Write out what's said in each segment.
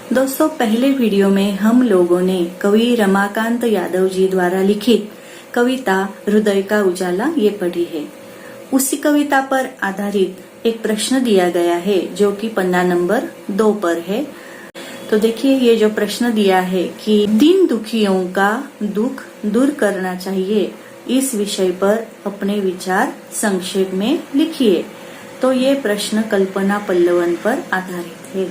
दोस्तों, पहले वीडियो में हम लोगों ने कवि रमाकांत यादव जी द्वारा लिखित कविता हृदय का उजाला ये पढ़ी है। उसी कविता पर आधारित एक प्रश्न दिया गया है जो कि पन्ना नंबर 2 पर है। तो देखिए, ये जो प्रश्न दिया है कि दीन दुखियों का दुख दूर करना चाहिए, इस विषय पर अपने विचार संक्षेप में लिखिए। तो ये प्रश्न कल्पना पल्लवन पर आधारित है।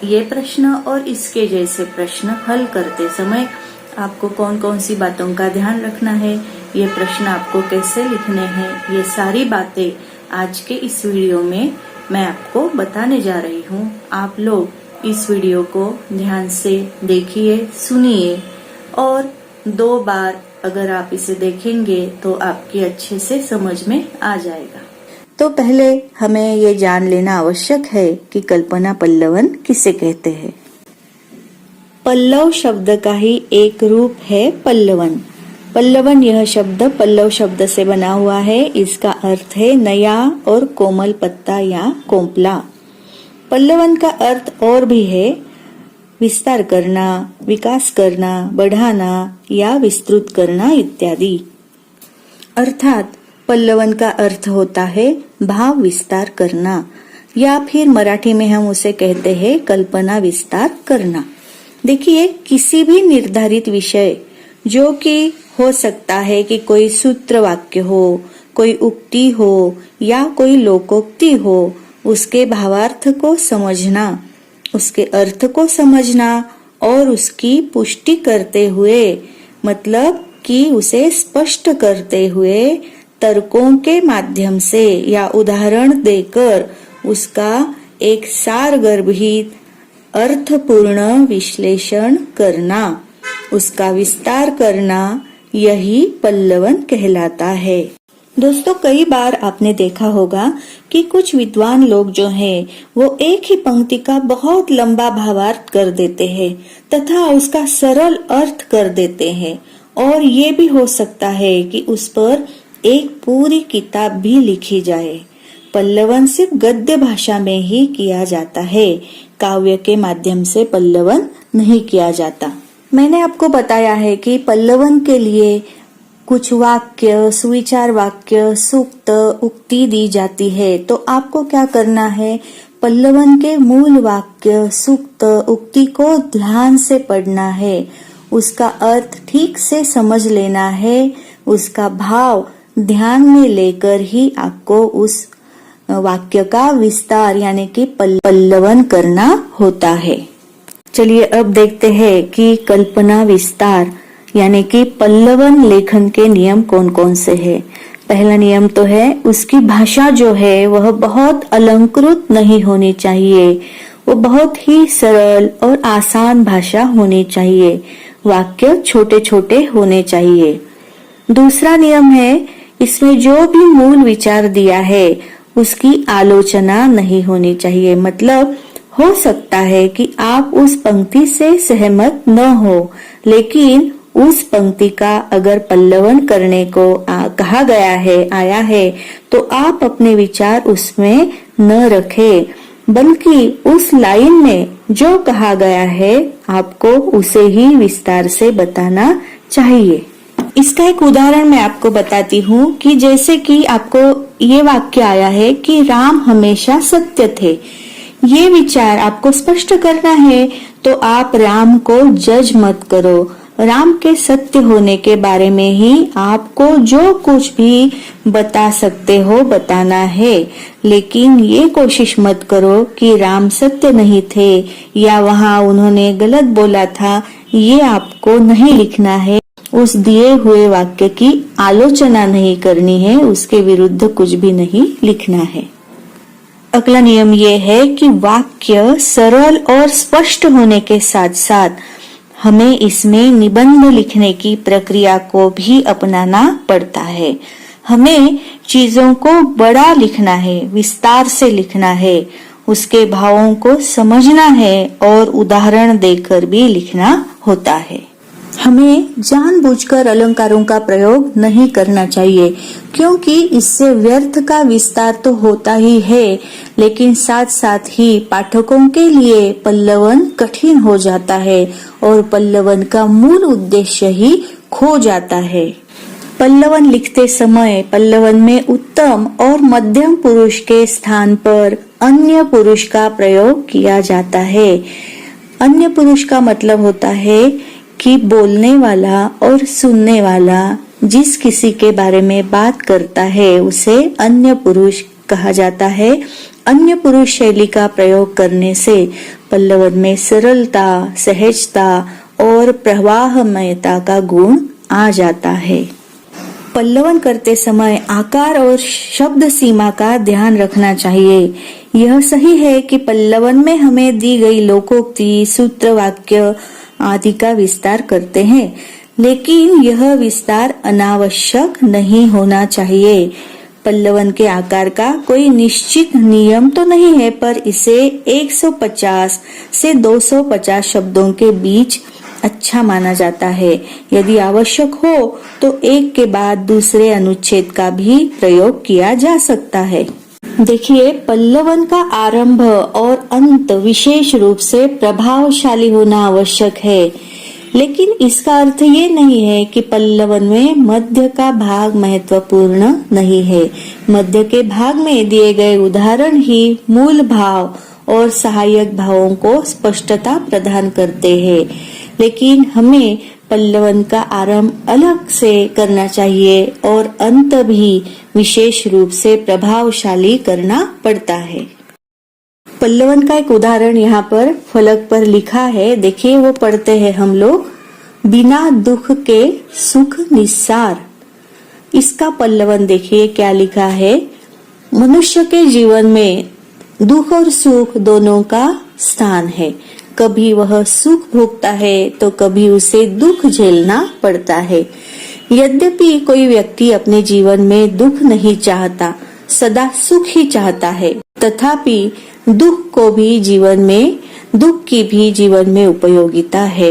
ये प्रश्न और इसके जैसे प्रश्न हल करते समय आपको कौन कौन सी बातों का ध्यान रखना है, ये प्रश्न आपको कैसे लिखने हैं, ये सारी बातें आज के इस वीडियो में मैं आपको बताने जा रही हूँ। आप लोग इस वीडियो को ध्यान से देखिए, सुनिए और 2 बार अगर आप इसे देखेंगे तो आपकी अच्छे से समझ में आ जाएगा। तो पहले हमें ये जान लेना आवश्यक है कि कल्पना पल्लवन किसे कहते हैं। पल्लव शब्द का ही एक रूप है पल्लवन। पल्लवन यह शब्द पल्लव शब्द से बना हुआ है। इसका अर्थ है नया और कोमल पत्ता या कोंपला। पल्लवन का अर्थ और भी है विस्तार करना, विकास करना, बढ़ाना या विस्तृत करना इत्यादि। अर्थात पल्लवन का अर्थ होता है भाव विस्तार करना, या फिर मराठी में हम उसे कहते हैं कल्पना विस्तार करना। देखिए, किसी भी निर्धारित विषय जो कि हो सकता है कि कोई सूत्र वाक्य हो, कोई उक्ति हो या कोई लोकोक्ति हो, उसके भावार्थ को समझना, उसके अर्थ को समझना और उसकी पुष्टि करते हुए, मतलब कि उसे स्पष्ट करते हुए तर्कों के माध्यम से या उदाहरण देकर उसका एक सारगर्भित अर्थपूर्ण विश्लेषण करना, उसका विस्तार करना, यही पल्लवन कहलाता है। दोस्तों, कई बार आपने देखा होगा कि कुछ विद्वान लोग जो हैं वो एक ही पंक्ति का बहुत लंबा भावार्थ कर देते हैं तथा उसका सरल अर्थ कर देते हैं, और ये भी हो सकता है कि उस पर एक पूरी किताब भी लिखी जाए। पल्लवन सिर्फ गद्य भाषा में ही किया जाता है, काव्य के माध्यम से पल्लवन नहीं किया जाता। मैंने आपको बताया है कि पल्लवन के लिए कुछ वाक्य, सुविचार वाक्य, सूक्त, उक्ति दी जाती है। तो आपको क्या करना है, पल्लवन के मूल वाक्य, सूक्त, उक्ति को ध्यान से पढ़ना है, उसका अर्थ ठीक से समझ लेना है, उसका भाव ध्यान में लेकर ही आपको उस वाक्य का विस्तार यानी कि पल्लवन करना होता है। चलिए अब देखते हैं कि कल्पना विस्तार यानी कि पल्लवन लेखन के नियम कौन कौन से हैं। पहला नियम तो है उसकी भाषा जो है वह बहुत अलंकृत नहीं होनी चाहिए, वो बहुत ही सरल और आसान भाषा होनी चाहिए, वाक्य छोटे छोटे होने चाहिए। दूसरा नियम है इसमें जो भी मूल विचार दिया है उसकी आलोचना नहीं होनी चाहिए। मतलब हो सकता है कि आप उस पंक्ति से सहमत न हो, लेकिन उस पंक्ति का अगर पल्लवन करने को कहा गया है, आया है, तो आप अपने विचार उसमें न रखें, बल्कि उस लाइन में जो कहा गया है आपको उसे ही विस्तार से बताना चाहिए। इसका एक उदाहरण मैं आपको बताती हूँ कि जैसे कि आपको ये वाक्य आया है कि राम हमेशा सत्य थे। ये विचार आपको स्पष्ट करना है तो आप राम को जज मत करो। राम के सत्य होने के बारे में ही आपको जो कुछ भी बता सकते हो बताना है, लेकिन ये कोशिश मत करो कि राम सत्य नहीं थे या वहाँ उन्होंने गलत बोला था। ये आपको नहीं लिखना है। उस दिए हुए वाक्य की आलोचना नहीं करनी है, उसके विरुद्ध कुछ भी नहीं लिखना है। अगला नियम ये है कि वाक्य सरल और स्पष्ट होने के साथ साथ हमें इसमें निबंध लिखने की प्रक्रिया को भी अपनाना पड़ता है। हमें चीजों को बड़ा लिखना है, विस्तार से लिखना है, उसके भावों को समझना है और उदाहरण देकर भी लिखना होता है। हमें जानबूझकर अलंकारों का प्रयोग नहीं करना चाहिए, क्योंकि इससे व्यर्थ का विस्तार तो होता ही है, लेकिन साथ साथ ही पाठकों के लिए पल्लवन कठिन हो जाता है और पल्लवन का मूल उद्देश्य ही खो जाता है। पल्लवन लिखते समय पल्लवन में उत्तम और मध्यम पुरुष के स्थान पर अन्य पुरुष का प्रयोग किया जाता है। अन्य पुरुष का मतलब होता है कि बोलने वाला और सुनने वाला जिस किसी के बारे में बात करता है उसे अन्य पुरुष कहा जाता है। अन्य पुरुष शैली का प्रयोग करने से पल्लवन में सरलता, सहजता और प्रवाहमयता का गुण आ जाता है। पल्लवन करते समय आकार और शब्द सीमा का ध्यान रखना चाहिए। यह सही है कि पल्लवन में हमें दी गई लोकोक्ति, सूत्र, वाक्य आदि का विस्तार करते हैं, लेकिन यह विस्तार अनावश्यक नहीं होना चाहिए। पल्लवन के आकार का कोई निश्चित नियम तो नहीं है, पर इसे 150 से 250 शब्दों के बीच अच्छा माना जाता है। यदि आवश्यक हो तो एक के बाद दूसरे अनुच्छेद का भी प्रयोग किया जा सकता है। देखिए, पल्लवन का आरंभ और अंत विशेष रूप से प्रभावशाली होना आवश्यक है, लेकिन इसका अर्थ ये नहीं है कि पल्लवन में मध्य का भाग महत्वपूर्ण नहीं है। मध्य के भाग में दिए गए उदाहरण ही मूल भाव और सहायक भावों को स्पष्टता प्रदान करते हैं, लेकिन हमें पल्लवन का आरंभ अलग से करना चाहिए और अंत भी विशेष रूप से प्रभावशाली करना पड़ता है। पल्लवन का एक उदाहरण यहाँ पर फलक पर लिखा है, देखिए वो पढ़ते हैं हम लोग। बिना दुख के सुख निस्सार। इसका पल्लवन देखिए क्या लिखा है। मनुष्य के जीवन में दुख और सुख दोनों का स्थान है। कभी वह सुख भोगता है तो कभी उसे दुख झेलना पड़ता है। यद्यपि कोई व्यक्ति अपने जीवन में दुख नहीं चाहता, सदा सुख ही चाहता है, तथापि दुख की भी जीवन में उपयोगिता है।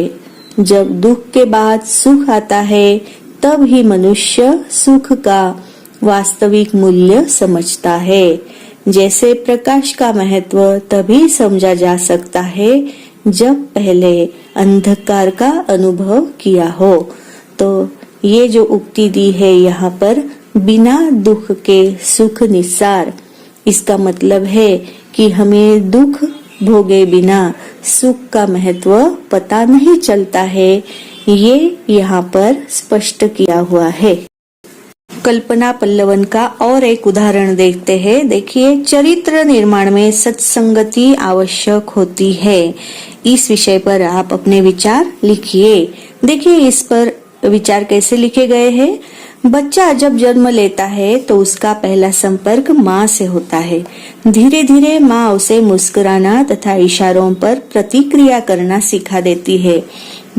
जब दुख के बाद सुख आता है, तब ही मनुष्य सुख का वास्तविक मूल्य समझता है। जैसे प्रकाश का महत्व तभी समझा जा सकता है जब पहले अंधकार का अनुभव किया हो। तो ये जो उक्ति दी है यहाँ पर, बिना दुख के सुख निस्सार, इसका मतलब है कि हमें दुख भोगे बिना सुख का महत्व पता नहीं चलता है। ये यहाँ पर स्पष्ट किया हुआ है। कल्पना पल्लवन का और एक उदाहरण देखते हैं। देखिए, चरित्र निर्माण में सत्संगति आवश्यक होती है। इस विषय पर आप अपने विचार लिखिए। देखिए, इस पर विचार कैसे लिखे गए हैं। बच्चा जब जन्म लेता है तो उसका पहला संपर्क माँ से होता है। धीरे धीरे माँ उसे मुस्कुराना तथा इशारों पर प्रतिक्रिया करना सिखा देती है।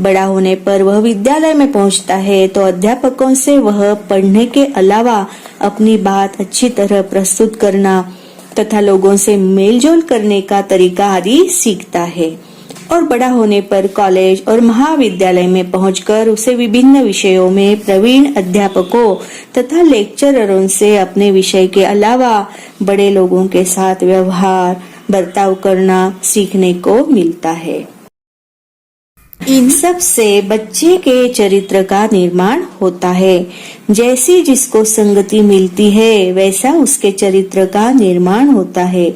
बड़ा होने पर वह विद्यालय में पहुंचता है तो अध्यापकों से वह पढ़ने के अलावा अपनी बात अच्छी तरह प्रस्तुत करना तथा लोगों से मेलजोल करने का तरीका आदि सीखता है। और बड़ा होने पर कॉलेज और महाविद्यालय में पहुंचकर उसे विभिन्न विषयों में प्रवीण अध्यापकों तथा लेक्चररों से अपने विषय के अलावा बड़े लोगों के साथ व्यवहार बर्ताव करना सीखने को मिलता है। इन सब से बच्चे के चरित्र का निर्माण होता है। जैसी जिसको संगति मिलती है वैसा उसके चरित्र का निर्माण होता है।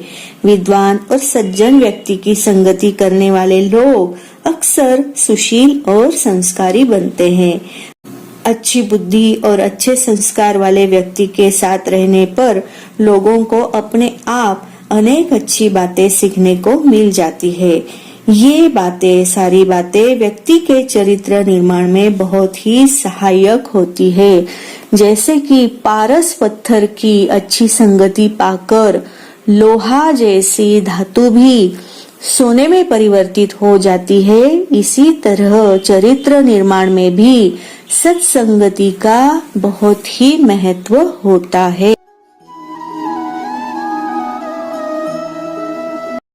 विद्वान और सज्जन व्यक्ति की संगति करने वाले लोग अक्सर सुशील और संस्कारी बनते हैं। अच्छी बुद्धि और अच्छे संस्कार वाले व्यक्ति के साथ रहने पर लोगों को अपने आप अनेक अच्छी बातें सीखने को मिल जाती है। ये बातें, सारी बातें व्यक्ति के चरित्र निर्माण में बहुत ही सहायक होती है। जैसे कि पारस पत्थर की अच्छी संगति पाकर लोहा जैसी धातु भी सोने में परिवर्तित हो जाती है, इसी तरह चरित्र निर्माण में भी सत्संगति का बहुत ही महत्व होता है।